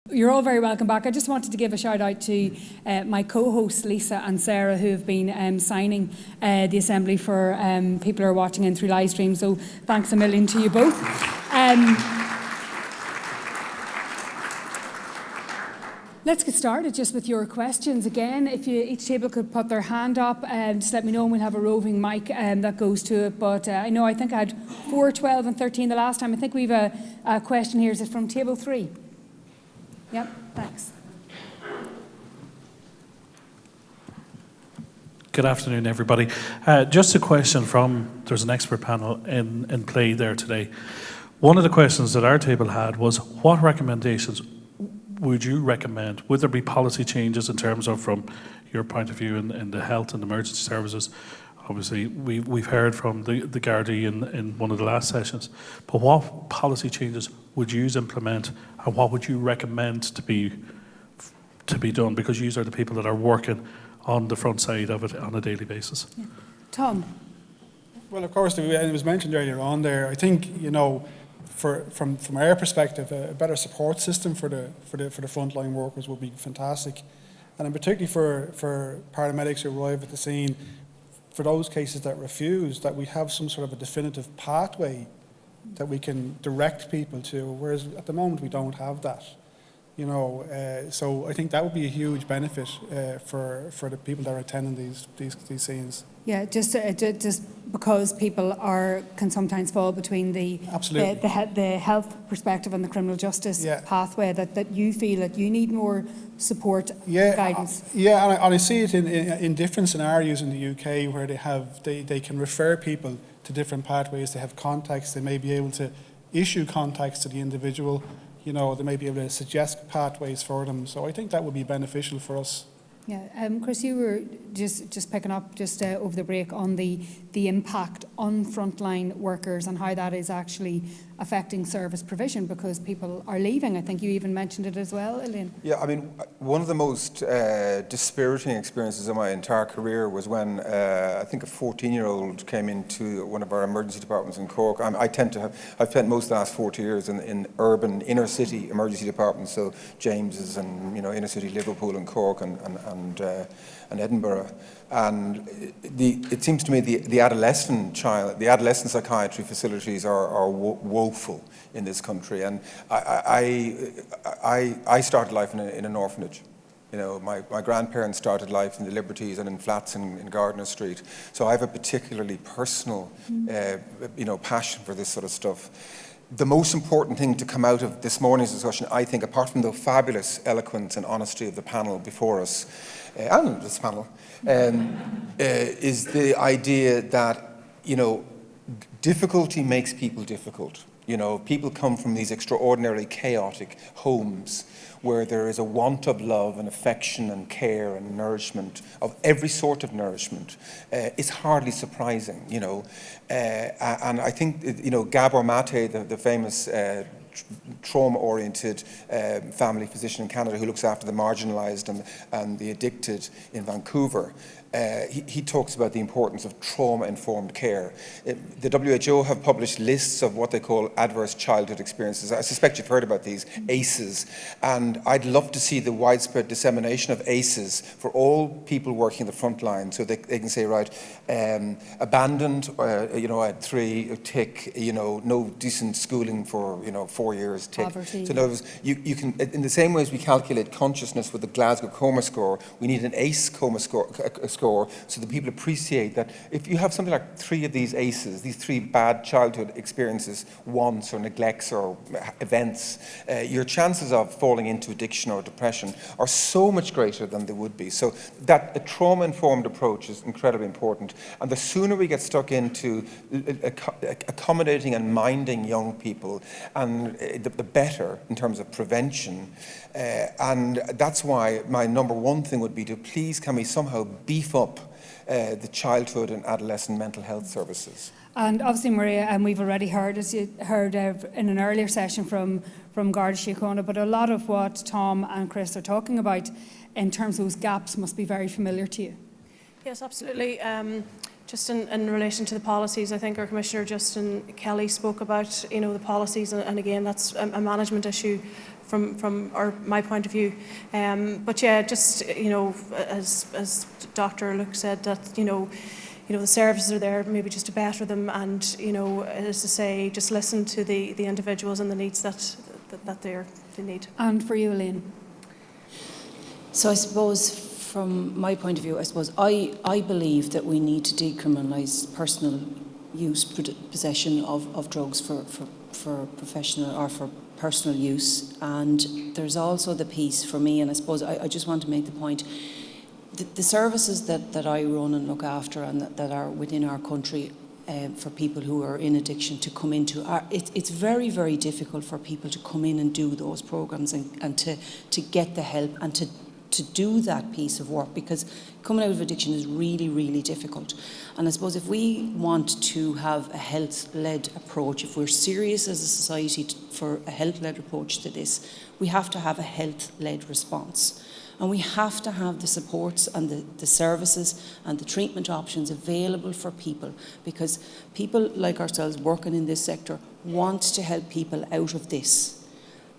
You're all very welcome back. I just wanted to give a shout out to my co-hosts Lisa and Sarah, who have been signing the Assembly for people who are watching in through live stream. So thanks a million to you both. Let's get started just with your questions. Again, if each table could put their hand up, just let me know and we'll have a roving mic that goes to it. But I think I had 4, 12 and 13 the last time. I think we've a question here. Is it from table 3? Yep, thanks. Good afternoon, everybody. Just a question there's an expert panel in play there today. One of the questions that our table had was, what recommendations would you recommend? Would there be policy changes in terms of, from your point of view, in the health and emergency services? Obviously, we've heard from the Gardaí in one of the last sessions, but what policy changes would you implement, and what would you recommend to be done? Because you are the people that are working on the front side of it on a daily basis. Yeah. Tom? Well, of course, it was mentioned earlier on there. I think, from our perspective, a better support system for the frontline workers would be fantastic, and particularly for paramedics who arrive at the scene, for those cases that refuse, that we have some sort of a definitive pathway that we can direct people to, whereas at the moment we don't have that. So I think that would be a huge benefit for the people that are attending these scenes. Yeah, just because people can sometimes fall between the health perspective and the criminal justice pathway, that you feel that you need more support and guidance. And I see it in different scenarios in the UK where they can refer people to different pathways. They have contacts. They may be able to issue contacts to the individual. They may be able to suggest pathways for them. So I think that would be beneficial for us. Yeah, Chris, you were just picking up over the break on the impact on frontline workers and how that is actually affecting service provision because people are leaving. I think you even mentioned it as well, Elaine. Yeah, I mean, one of the most dispiriting experiences of my entire career was when I think a 14-year-old came into one of our emergency departments in Cork. I've spent most of the last 40 years in urban inner city emergency departments, so James's and inner city Liverpool and Cork and Edinburgh. And it seems to me the adolescent psychiatry facilities are woeful in this country. And I started life in an orphanage. My grandparents started life in the Liberties and in flats in Gardiner Street. So I have a particularly personal, passion for this sort of stuff. The most important thing to come out of this morning's discussion, I think, apart from the fabulous eloquence and honesty of the panel before us, and this panel, is the idea that, difficulty makes people difficult. People come from these extraordinarily chaotic homes where there is a want of love and affection and care and nourishment, of every sort of nourishment. It's hardly surprising, and I think, Gabor Mate, the famous trauma-oriented family physician in Canada who looks after the marginalised and the addicted in Vancouver, he talks about the importance of trauma-informed care. The WHO have published lists of what they call adverse childhood experiences. I suspect you've heard about these, ACEs, and I'd love to see the widespread dissemination of ACEs for all people working in the front line, so they can say, right, abandoned, at 3, tick, no decent schooling for 4 years, tick. Poverty. So in other words, you can, in the same way as we calculate consciousness with the Glasgow Coma Score, we need an ACE Coma Score so that people appreciate that if you have something like 3 of these ACEs, these 3 bad childhood experiences, wants or neglects or events, your chances of falling into addiction or depression are so much greater than they would be. So that a trauma-informed approach is incredibly important. And the sooner we get stuck into accommodating and minding young people, and the better in terms of prevention. And that's why my number one thing would be to please, can we somehow beef up the childhood and adolescent mental health services? And obviously, Maria, and we've already heard, as you heard in an earlier session from Garda Síochána, but a lot of what Tom and Chris are talking about in terms of those gaps must be very familiar to you. Yes, absolutely. Just in relation to the policies, I think our Commissioner Justin Kelly spoke about, you know, the policies, and again, that's a management issue from my point of view. But yeah, just, you know, as Dr. Luke said, that, you know, the services are there maybe just to better them, and, you know, as to say, just listen to the individuals and the needs that they need. And for you, Elaine? So I suppose from my point of view, I suppose I believe that we need to decriminalise personal use, possession of drugs for professional or for personal use. And there's also the piece for me, and I suppose I just want to make the point, the services that I run and look after and that are within our country for people who are in addiction to come into, it's very, very difficult for people to come in and do those programmes and to get the help and to do that piece of work, because coming out of addiction is really, really difficult. And I suppose if we want to have a health-led approach, if we're serious as a society for a health-led approach to this, we have to have a health-led response. And we have to have the supports and the services and the treatment options available for people, because people like ourselves working in this sector want to help people out of this.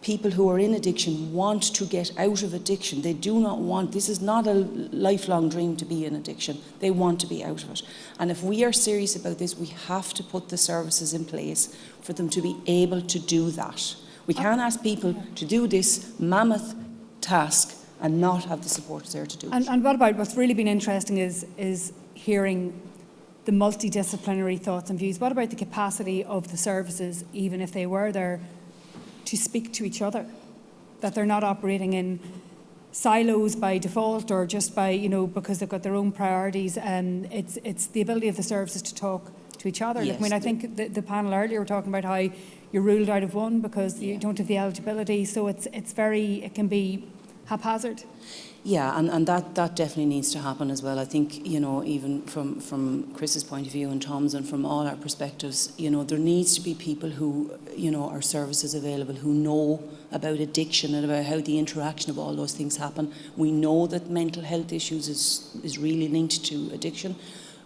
People who are in addiction want to get out of addiction. They do not want, this is not a lifelong dream to be in addiction. They want to be out of it. And if we are serious about this, we have to put the services in place for them to be able to do that. We can't ask people to do this mammoth task and not have the support there to do it. And what about, what's really been interesting is hearing the multidisciplinary thoughts and views. What about the capacity of the services, even if they were there, to speak to each other, that they're not operating in silos by default or just by, you know, because they've got their own priorities. And it's the ability of the services to talk to each other. Yes. Like, I mean, I think the panel earlier were talking about how you're ruled out of one because you don't have the eligibility. So it can be haphazard. Yeah, and that definitely needs to happen as well. I think, you know, even from Chris's point of view and Tom's and from all our perspectives, you know, there needs to be people who, you know, are services available, who know about addiction and about how the interaction of all those things happen. We know that mental health issues is really linked to addiction.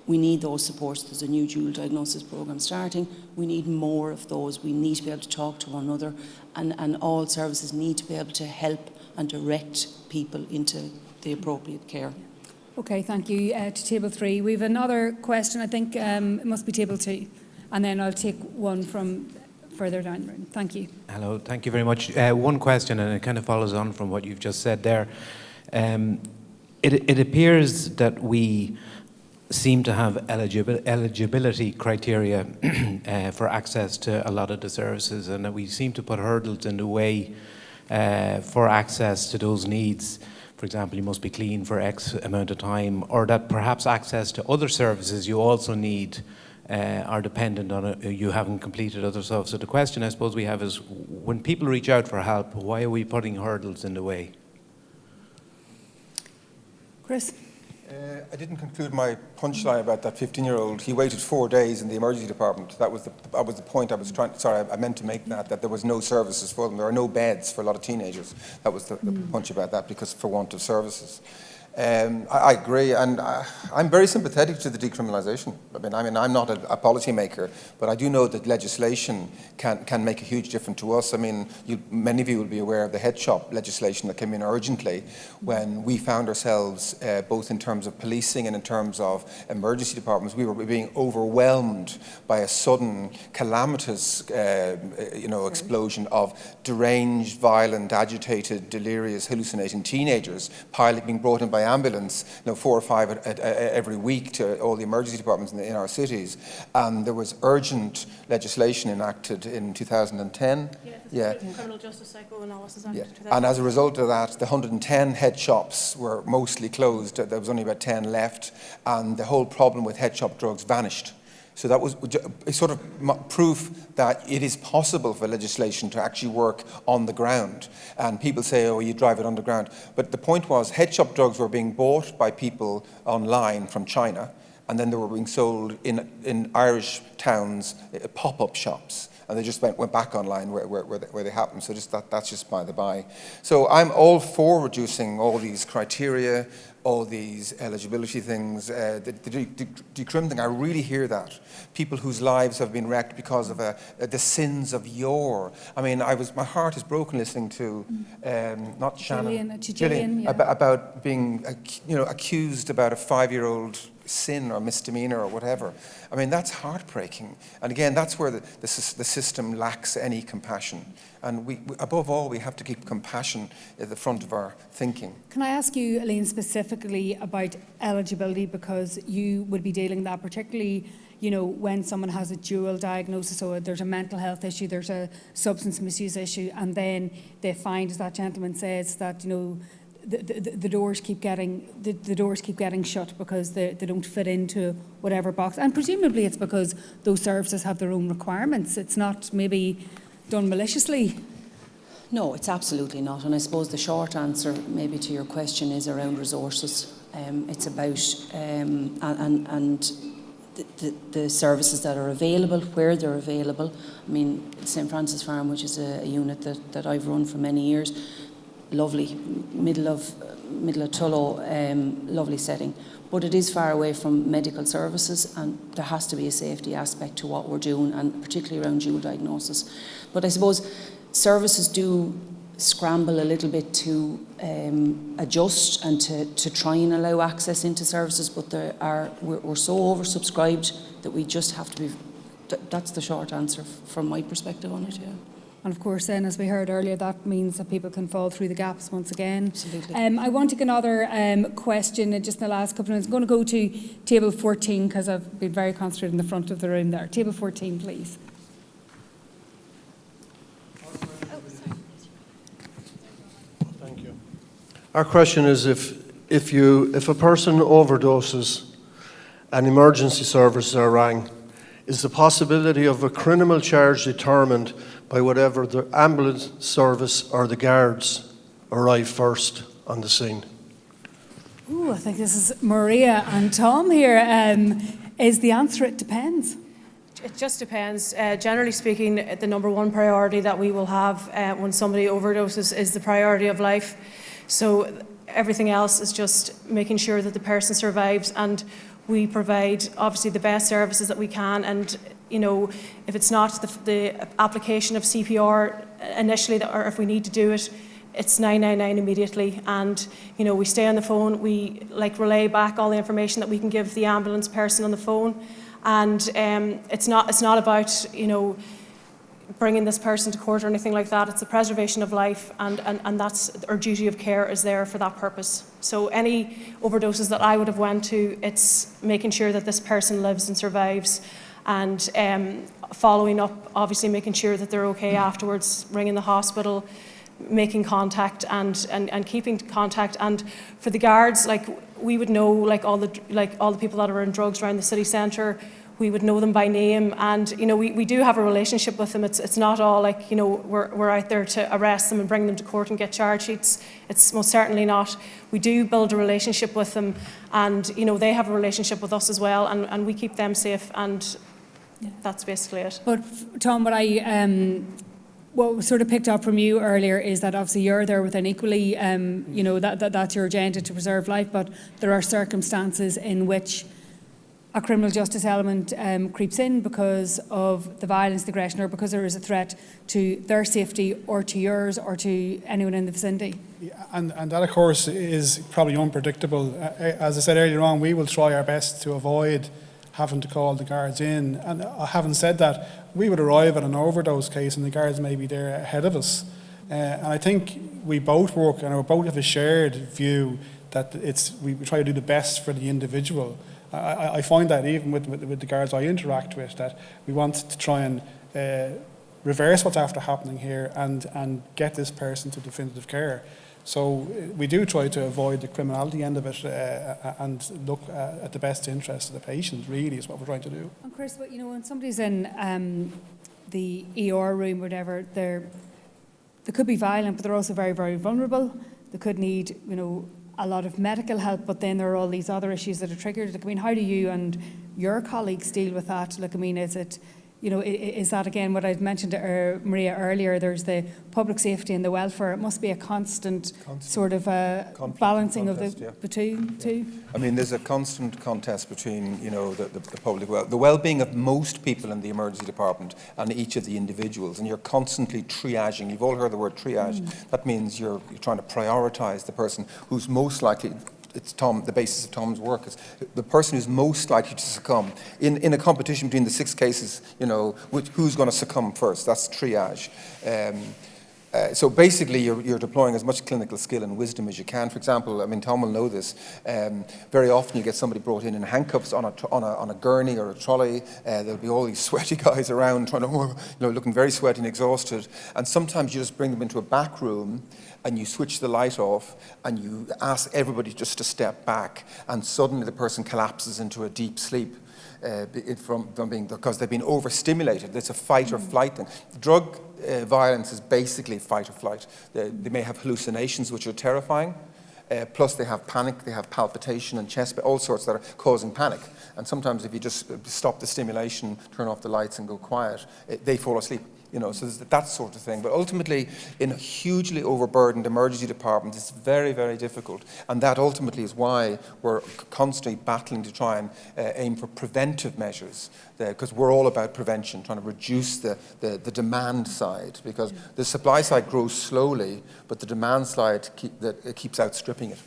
We need those supports. There's a new dual diagnosis programme starting. We need more of those. We need to be able to talk to one another, and all services need to be able to help and direct people into the appropriate care. Okay, thank you. To table 3. We have another question, I think it must be table 2. And then I'll take one from further down the room. Thank you. Hello, thank you very much. One question, and it kind of follows on from what you've just said there. It appears that we seem to have eligibility criteria for access to a lot of the services, and that we seem to put hurdles in the way for access to those needs. For example, you must be clean for X amount of time, or that perhaps access to other services you also need are dependent on it, you haven't completed other stuff. So the question I suppose we have is, when people reach out for help, why are we putting hurdles in the way? Chris? I didn't conclude my punchline about that 15-year-old. He waited 4 days in the emergency department. That was the point I was trying. Sorry, I meant to make that there was no services for them. There are no beds for a lot of teenagers. That was the punch about that, because for want of services. I agree, and I'm very sympathetic to the decriminalisation. I mean, I'm not a policy maker, but I do know that legislation can make a huge difference to us. I mean, many of you will be aware of the head shop legislation that came in urgently when we found ourselves, both in terms of policing and in terms of emergency departments, we were being overwhelmed by a sudden calamitous, explosion of deranged, violent, agitated, delirious, hallucinating teenagers being brought in by ambulance, 4 or 5 every week to all the emergency departments in our cities. And there was urgent legislation enacted in 2010. Yeah. Criminal Justice Psychoanalysis Act. Yeah. And as a result of that, the 110 head shops were mostly closed. There was only about 10 left, and the whole problem with head shop drugs vanished. So that was a sort of proof that it is possible for legislation to actually work on the ground. And people say, oh, you drive it underground. But the point was, head shop drugs were being bought by people online from China, and then they were being sold in Irish towns, pop-up shops. and they just went back online where they happened. So that's just by the by. So I'm all for reducing all these criteria, all these eligibility things, the decrim thing. I really hear that. People whose lives have been wrecked because of the sins of yore. I mean, my heart is broken listening to not Shannon, Gillian, yeah. about being accused about a 5-year-old sin or misdemeanor or whatever. I mean, that's heartbreaking. And again, that's where the system lacks any compassion. And we, above all, we have to keep compassion at the front of our thinking. Can I ask you, Elaine, specifically about eligibility, because you would be dealing with that particularly, when someone has a dual diagnosis, so there's a mental health issue, there's a substance misuse issue, and then they find, as that gentleman says, that the doors keep getting shut because they don't fit into whatever box, and presumably it's because those services have their own requirements. It's not maybe done maliciously. No, it's absolutely not. And I suppose the short answer maybe to your question is around resources. It's about and the services that are available, where they're available. I mean, St. Francis Farm, which is a unit that I've run for many years, lovely, middle of Tullow, lovely setting. But it is far away from medical services, and there has to be a safety aspect to what we're doing, and particularly around dual diagnosis. But I suppose services do scramble a little bit to adjust and to try and allow access into services, but we're so oversubscribed that we just have to be. That's the short answer from my perspective on it. Yeah. And of course, then, as we heard earlier, that means that people can fall through the gaps once again. Absolutely. I want to take another question just in the last couple of minutes. I'm going to go to table 14 because I've been very concentrated in the front of the room there. Table 14, please. Thank you. Our question is if a person overdoses and emergency services are rang, is the possibility of a criminal charge determined by whatever the ambulance service or the guards arrive first on the scene? Ooh, I think this is Maria and Tom here. Is the answer it depends? It just depends. Generally speaking, the number one priority that we will have when somebody overdoses is the priority of life. So everything else is just making sure that the person survives, and we provide obviously the best services that we can. And if it's not the application of CPR initially, or if we need to do it, it's 999 immediately. And we stay on the phone. We relay back all the information that we can give the ambulance person on the phone. And it's not about bringing this person to court or anything like that. It's the preservation of life, and that's our duty of care is there for that purpose. So any overdoses that I would have went to, it's making sure that this person lives and survives, and following up, obviously making sure that they're okay afterwards, ringing the hospital, making contact and keeping contact. And for the guards, we would know all the people that are in drugs around the city centre. We would know them by name, and we do have a relationship with them. It's not all we're out there to arrest them and bring them to court and get charge sheets. It's most certainly not. We do build a relationship with them, and they have a relationship with us as well, and we keep them safe, and that's basically it. But Tom, what was sort of picked up from you earlier is that obviously you're there with an equally, that's your agenda to preserve life, but there are circumstances in which a criminal justice element creeps in because of the violence, the aggression, or because there is a threat to their safety or to yours or to anyone in the vicinity. Yeah, and that, of course, is probably unpredictable. As I said earlier on, we will try our best to avoid having to call the guards in. And having said that, we would arrive at an overdose case and the guards may be there ahead of us. And I think we both work, and we both have a shared view that we try to do the best for the individual. I find that even with the guards I interact with, that we want to try and reverse what's after happening here and get this person to definitive care. So we do try to avoid the criminality end of it and look at the best interest of the patient, really, is what we're trying to do. And Chris, when somebody's in the ER room or whatever, they could be violent, but they're also very, very vulnerable. They could need, a lot of medical help, but then there are all these other issues that are triggered. How do you and your colleagues deal with that? Is is that again what I'd mentioned to Maria earlier? There's the public safety and the welfare. It must be a constant sort of balancing contest, of yeah. the two. I mean, there's a constant contest between, the public the well-being of most people in the emergency department and each of the individuals, and you're constantly triaging. You've all heard the word triage. That means you're trying to prioritise the person who's most likely. It's the basis of Tom's work is the person who's most likely to succumb in a competition between the 6 cases. Who's going to succumb first? That's triage. So basically, you're deploying as much clinical skill and wisdom as you can. For example, I mean, Tom will know this. Very often, you get somebody brought in handcuffs on a gurney or a trolley. There'll be all these sweaty guys around, trying to, looking very sweaty and exhausted. And sometimes you just bring them into a back room, and you switch the light off, and you ask everybody just to step back, and suddenly the person collapses into a deep sleep. Because they've been overstimulated. It's a fight or flight thing. Drug violence is basically fight or flight. They may have hallucinations, which are terrifying. Plus they have panic, they have palpitation and chest, all sorts that are causing panic. And sometimes if you just stop the stimulation, turn off the lights and go quiet, they fall asleep. So there's that sort of thing. But ultimately, in a hugely overburdened emergency department, it's very, very difficult. And that ultimately is why we're constantly battling to try and aim for preventive measures, because we're all about prevention, trying to reduce the demand side, because the supply side grows slowly, but the demand side keeps outstripping it,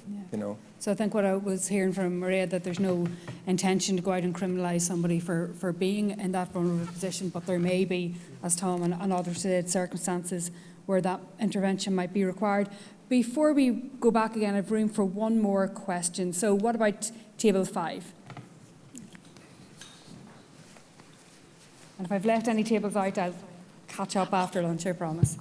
So I think what I was hearing from Maria, that there's no intention to go out and criminalise somebody for being in that vulnerable position, but there may be, as Tom and others said, circumstances where that intervention might be required. Before we go back again, I have room for one more question. So what about table 5? And if I've left any tables out, I'll catch up after lunch, I promise.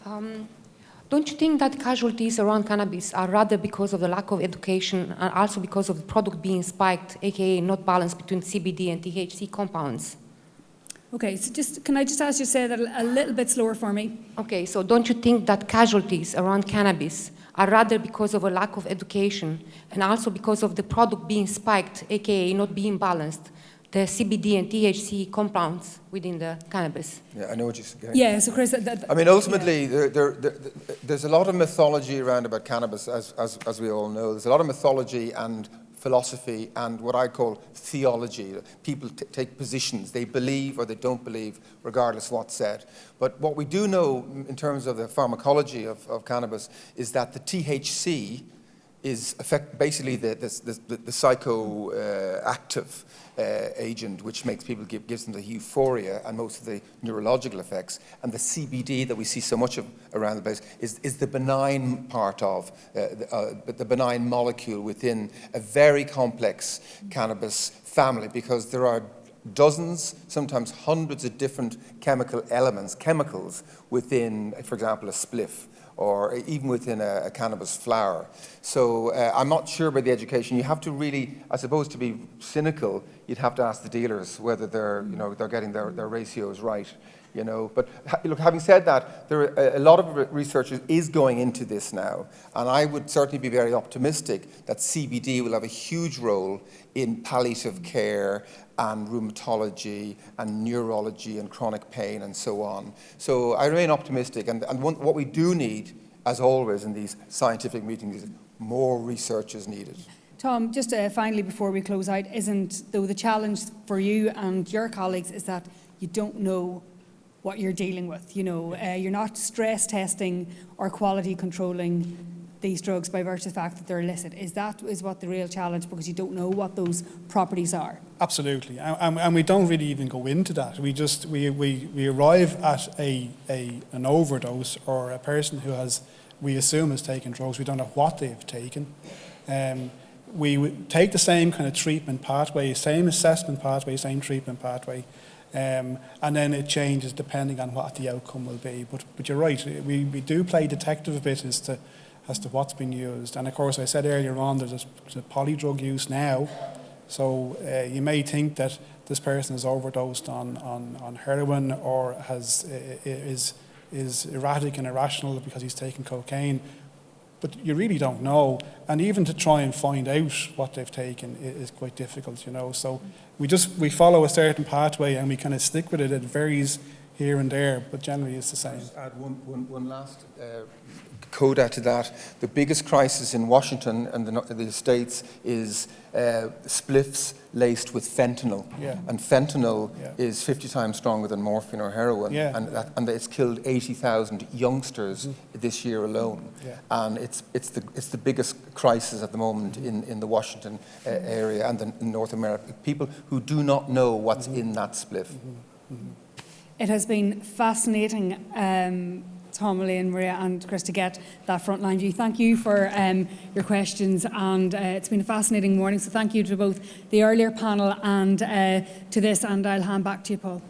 Don't you think that casualties around cannabis are rather because of the lack of education and also because of the product being spiked, aka not balanced between CBD and THC compounds? Okay, so can I just ask you to say that a little bit slower for me? Okay, so don't you think that casualties around cannabis are rather because of a lack of education and also because of the product being spiked, aka not being balanced, the CBD and THC compounds within the cannabis? Yeah, I know what you're saying. Yeah, so Chris, I mean, ultimately, there's a lot of mythology around about cannabis, as we all know. There's a lot of mythology and philosophy and what I call theology. People take positions. They believe or they don't believe, regardless of what's said. But what we do know in terms of the pharmacology of cannabis is that the THC is basically the psychoactive agent, which makes people gives them the euphoria and most of the neurological effects. And the CBD that we see so much of around the place is the benign part of the benign molecule within a very complex cannabis family, because there are dozens, sometimes hundreds of different chemicals within, for example, a spliff, or even within a cannabis flower. So I'm not sure about the education. You have to really, I suppose, to be cynical, you'd have to ask the dealers whether they're getting their ratios right. But look, having said that, a lot of research is going into this now, and I would certainly be very optimistic that CBD will have a huge role in palliative care and rheumatology and neurology and chronic pain and so on. So I remain optimistic, and what we do need, as always in these scientific meetings, is more research is needed. Tom, just finally before we close out, though the challenge for you and your colleagues is that you don't know what you're dealing with. You're not stress testing or quality controlling these drugs by virtue of the fact that they're illicit. Is what the real challenge, because you don't know what those properties are? Absolutely, and we don't really even go into that. We arrive at an overdose or a person who we assume has taken drugs. We don't know what they've taken. We take the same kind of treatment pathway, same assessment pathway, same treatment pathway. And then it changes depending on what the outcome will be. But you're right, we do play detective a bit as to what's been used. And of course, I said earlier on, there's a polydrug use now. So you may think that this person is overdosed on heroin or is erratic and irrational because he's taking cocaine. but you really don't know. And even to try and find out what they've taken is quite difficult, you know. So we follow a certain pathway and we kind of stick with it. It varies here and there, but generally it's the same. Just add one last coda to that. The biggest crisis in Washington and the States is spliffs laced with fentanyl. Yeah. And fentanyl Yeah. is 50 times stronger than morphine or heroin. Yeah. And it's killed 80,000 youngsters this year alone. Yeah. And it's the biggest crisis at the moment in the Washington area and in North America. People who do not know what's in that spliff. It has been fascinating, Tom, Elaine, Maria and Chris, to get that frontline view. Thank you for your questions, and it's been a fascinating morning, so thank you to both the earlier panel and to this, and I'll hand back to you, Paul.